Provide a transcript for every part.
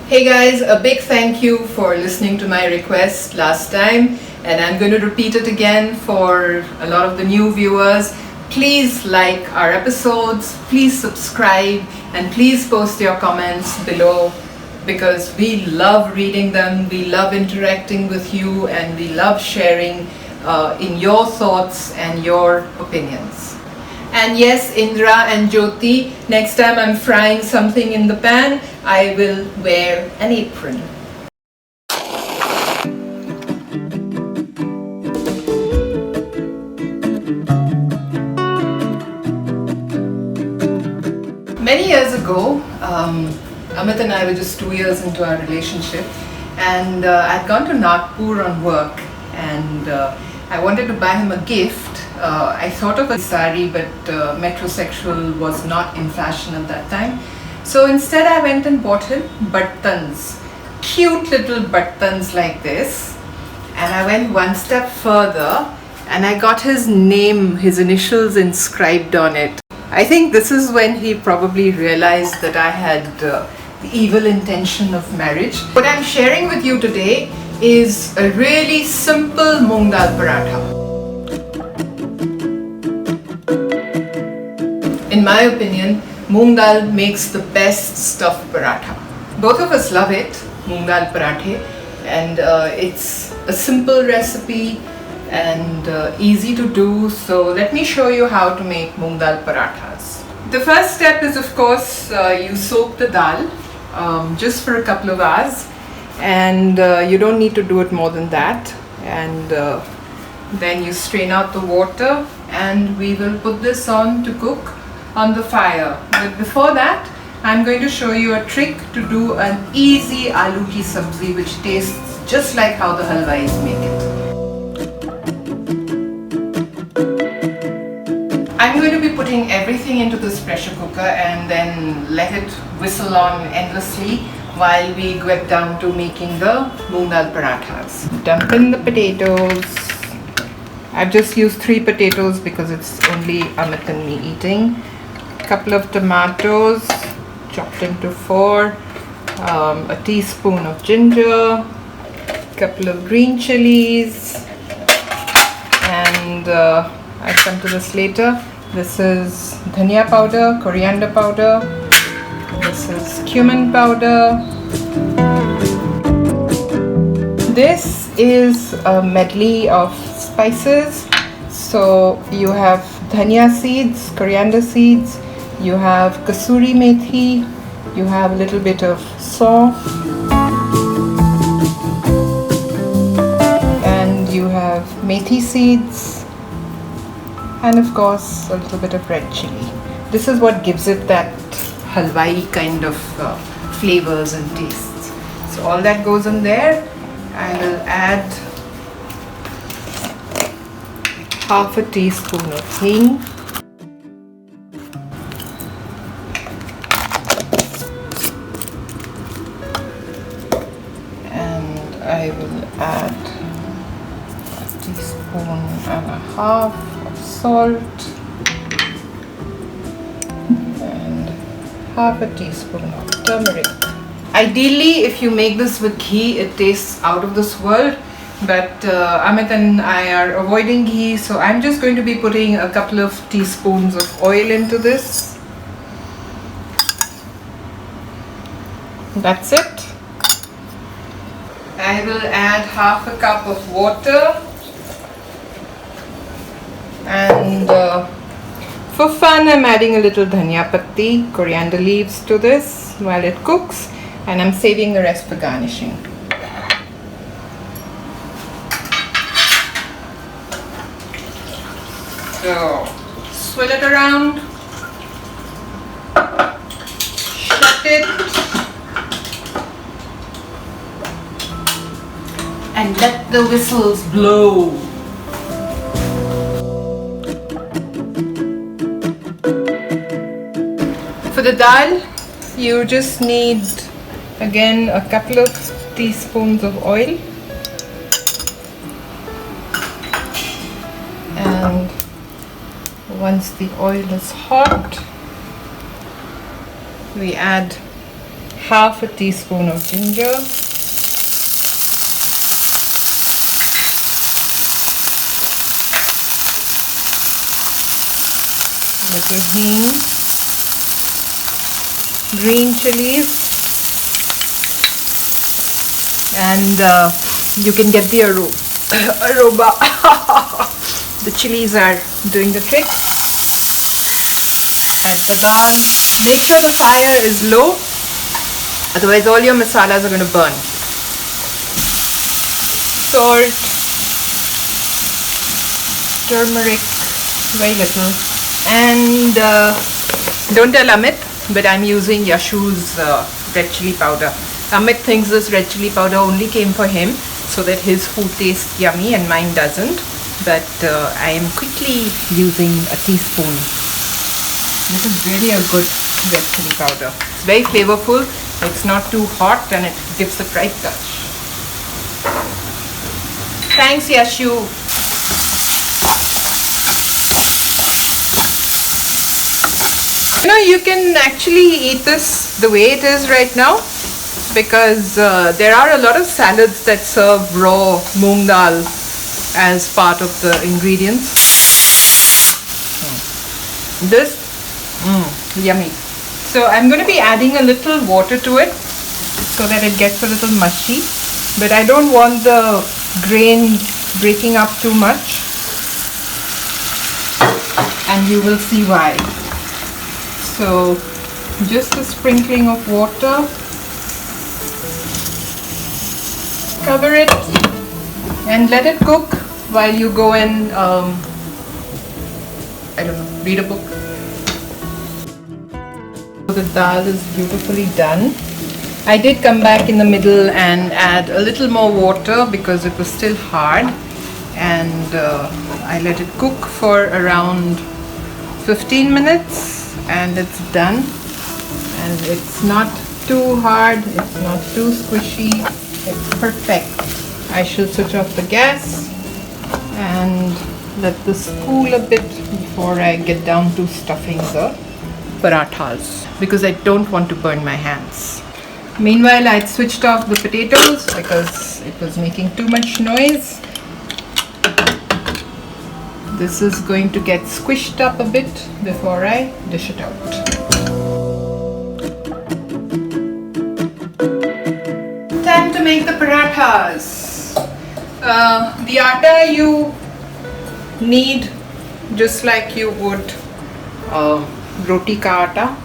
Hey guys, a big thank you for listening to my request last time, and I'm going to repeat it again for a lot of the new viewers. Please like our episodes, please subscribe, and please post your comments below because we love reading them, we love interacting with you, and we love sharing in your thoughts and your opinions. And yes, Indra and Jyoti, next time I'm frying something in the pan, I will wear an apron. Many years ago, Amit and I were just 2 years into our relationship, and I'd gone to Nagpur on work, and I wanted to buy him a gift. I thought of a sari, but metrosexual was not in fashion at that time. So instead I went and bought him buttons, cute little buttons like this. And I went one step further and I got his name, his initials inscribed on it. I think this is when he probably realized that I had the evil intention of marriage. What I'm sharing with you today is a really simple Moong Dal Paratha. In my opinion, Moong Dal makes the best stuffed paratha. Both of us love it, Moong Dal Parathe, and it's a simple recipe and easy to do. So let me show you how to make Moong Dal Parathas. The first step is, of course, you soak the dal just for a couple of hours, and you don't need to do it more than that. And then you strain out the water, and we will put this on to cook on the fire. But before that, I'm going to show you a trick to do an easy aloo sabzi which tastes just like how the halwais make it. I'm going to be putting everything into this pressure cooker and then let it whistle on endlessly while we get down to making the Moong Dal Parathas. Dump in the potatoes. I've just used 3 potatoes because it's only Amit and me eating. Couple of tomatoes chopped into 4, a teaspoon of ginger, couple of green chilies, and I'll come to this later. This is dhania powder, coriander powder, this is cumin powder. This is a medley of spices. So you have dhania seeds, coriander seeds, you have kasuri methi, you have a little bit of saunf, and you have methi seeds, and of course a little bit of red chili. This is what gives it that halwai kind of flavors and tastes. So all that goes in there. I will add half a teaspoon of hing, and I will add a teaspoon and a half of salt and half a teaspoon of turmeric. Ideally, if you make this with ghee, it tastes out of this world. But Amit and I are avoiding ghee, so I'm just going to be putting a couple of teaspoons of oil into this. That's it. I will add half a cup of water, and for fun I'm adding a little dhania patti, coriander leaves to this while it cooks, and I'm saving the rest for garnishing. So, swirl it around, shut it, and let the whistles blow. For the dal, you just need again a couple of teaspoons of oil, and once the oil is hot, we add half a teaspoon of ginger, little hing, green chilies, and you can get the aroma. The chilies are doing the trick. Add the dal. Make sure the fire is low, otherwise all your masalas are going to burn. Salt, turmeric, very little, and don't tell Amit, but I'm using Yashu's red chili powder. Amit thinks this red chili powder only came for him so that his food tastes yummy and mine doesn't, but I am quickly using a teaspoon. This is really a good red chili powder. It's very flavorful, it's not too hot, and it gives the right touch. Thanks, Yashu. You know, you can actually eat this the way it is right now, because there are a lot of salads that serve raw moong dal as part of the ingredients. This, yummy. So I'm going to be adding a little water to it so that it gets a little mushy, but I don't want the grain breaking up too much, and you will see why. So just a sprinkling of water, cover it and let it cook while you go and I don't know, read a book. So the dal is beautifully done. I did come back in the middle and add a little more water because it was still hard, and I let it cook for around 15 minutes and it's done. And it's not too hard, it's not too squishy, it's perfect. I shall switch off the gas and let this cool a bit before I get down to stuffing the parathas, because I don't want to burn my hands. Meanwhile, I switched off the potatoes because it was making too much noise. This is going to get squished up a bit before I dish it out. Time to make the parathas. The atta you need just like you would roti ka atta.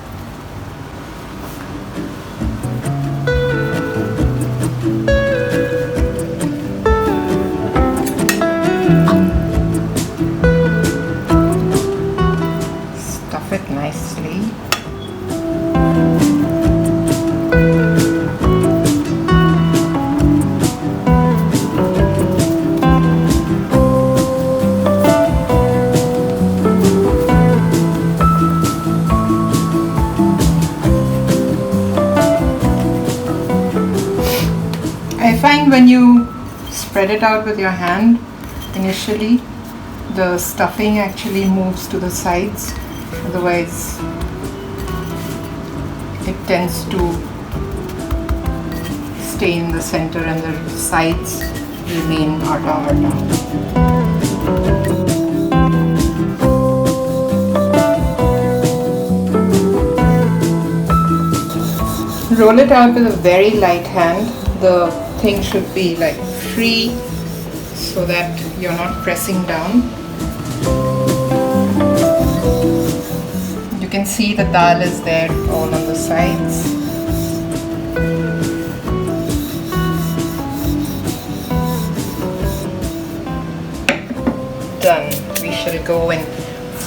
Stuff it nicely. I find when you spread it out with your hand, initially the stuffing actually moves to the sides, otherwise it tends to stay in the center and the sides remain atta. Roll it out with a very light hand. The thing should be like free so that you're not pressing down. You can see the dal is there all on the sides. Done. We shall go and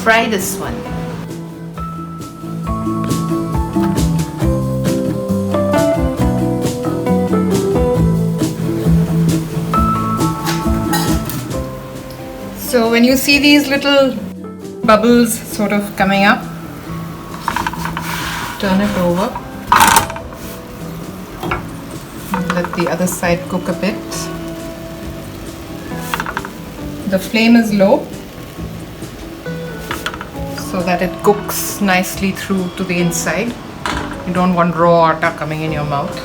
fry this one. So when you see these little bubbles sort of coming up, turn it over. Let the other side cook a bit. The flame is low so that it cooks nicely through to the inside. You don't want raw atta coming in your mouth.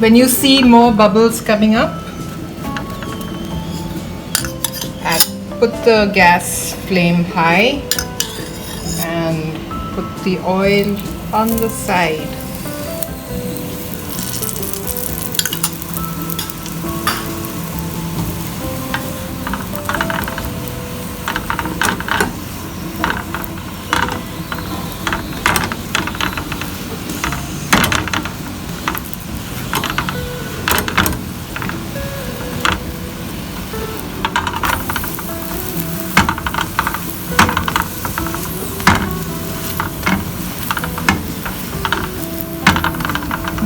When you see more bubbles coming up, put the gas flame high and put the oil on the side.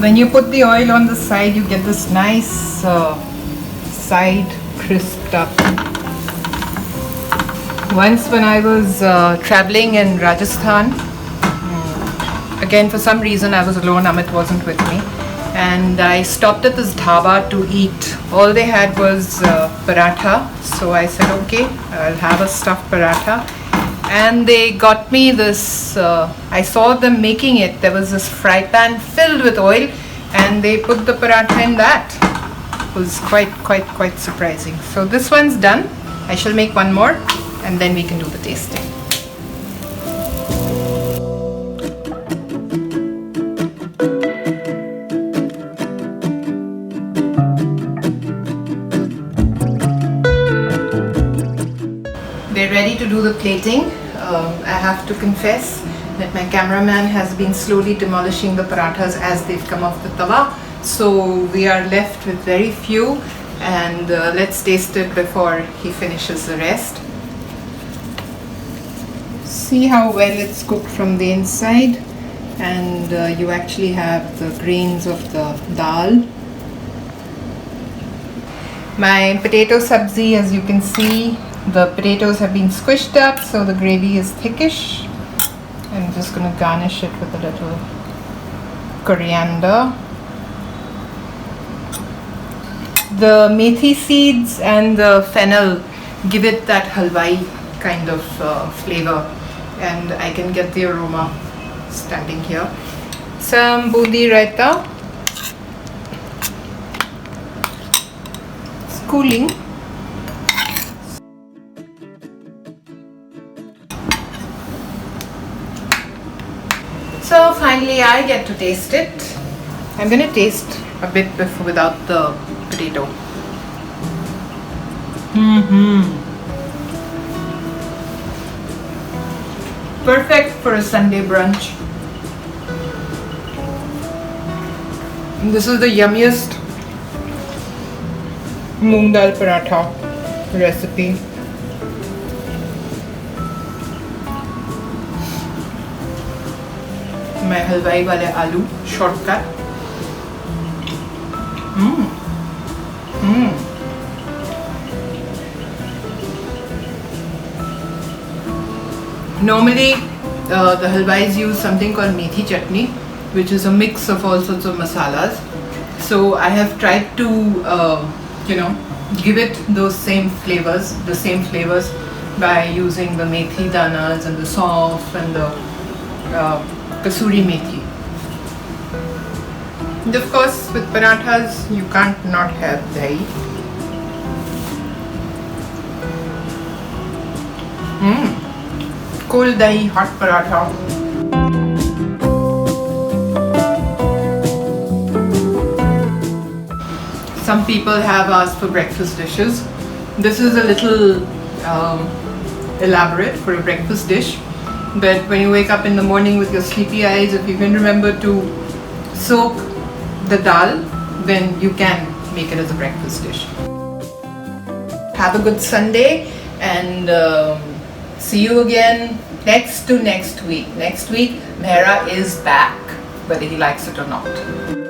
When you put the oil on the side, you get this nice side crisped up. Once when I was traveling in Rajasthan, again for some reason I was alone, Amit wasn't with me, and I stopped at this dhaba to eat. All they had was paratha, so I said okay, I'll have a stuffed paratha. And they got me this, I saw them making it. There was this fry pan filled with oil and they put the paratha in that. It was quite surprising. So this one's done. I shall make one more and then we can do the tasting. We're ready to do the plating. I have to confess that my cameraman has been slowly demolishing the parathas as they've come off the tawa. So we are left with very few, and let's taste it before he finishes the rest. See how well it's cooked from the inside, and you actually have the grains of the dal. My potato sabzi, as you can see, the potatoes have been squished up, so the gravy is thickish. I'm just going to garnish it with a little coriander. The methi seeds and the fennel give it that halwai kind of flavor, and I can get the aroma standing here. Some bundi raita. It's cooling. So finally I get to taste it. I'm going to taste a bit before without the potato. Perfect for a Sunday brunch. This is the yummiest Moong Dal Paratha recipe. My halwai wale aloo shortcut. Normally the halwais use something called methi chutney, which is a mix of all sorts of masalas. So I have tried to give it those same flavors, by using the methi danas and the sauf and the kasuri methi. And of course with parathas you can't not have dahi. Cold dahi, hot paratha. Some people have asked for breakfast dishes. This is a little elaborate for a breakfast dish. But when you wake up in the morning with your sleepy eyes, if you can remember to soak the dal, then you can make it as a breakfast dish. Have a good Sunday, and see you again next week. Next week, Mehra is back, whether he likes it or not.